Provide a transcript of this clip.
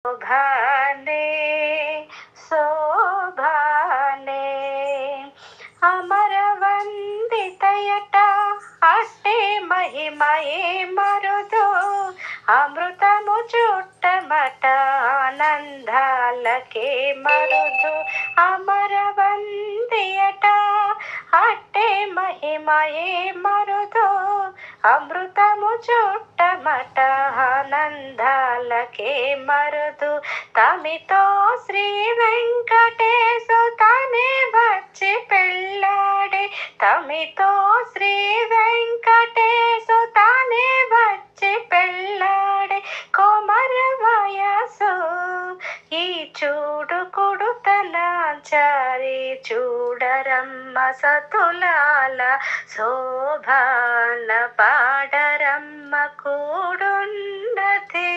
శోభానే శోభానే అమరవందితయట అట్టే మహిమయే మరుదు అమృతము చుట్టమట ఆనందాలకే మరుదు అమరవందియట అట్టే మహిమయే మరుదు అమృతము చుట్టమట ఆనందాలకే మరుదు తమితో శ్రీ వెంకటేశు తనే వచ్చి పెళ్ళాడే తమితో శ్రీ వెంకటేశు తనే వచ్చి పెళ్ళాడే కోమర వయసు ఈ చూడు కుడుతనాచారి చూడరమ్మ సతులాల శోభాన పాడరమ్మ కూడున్నది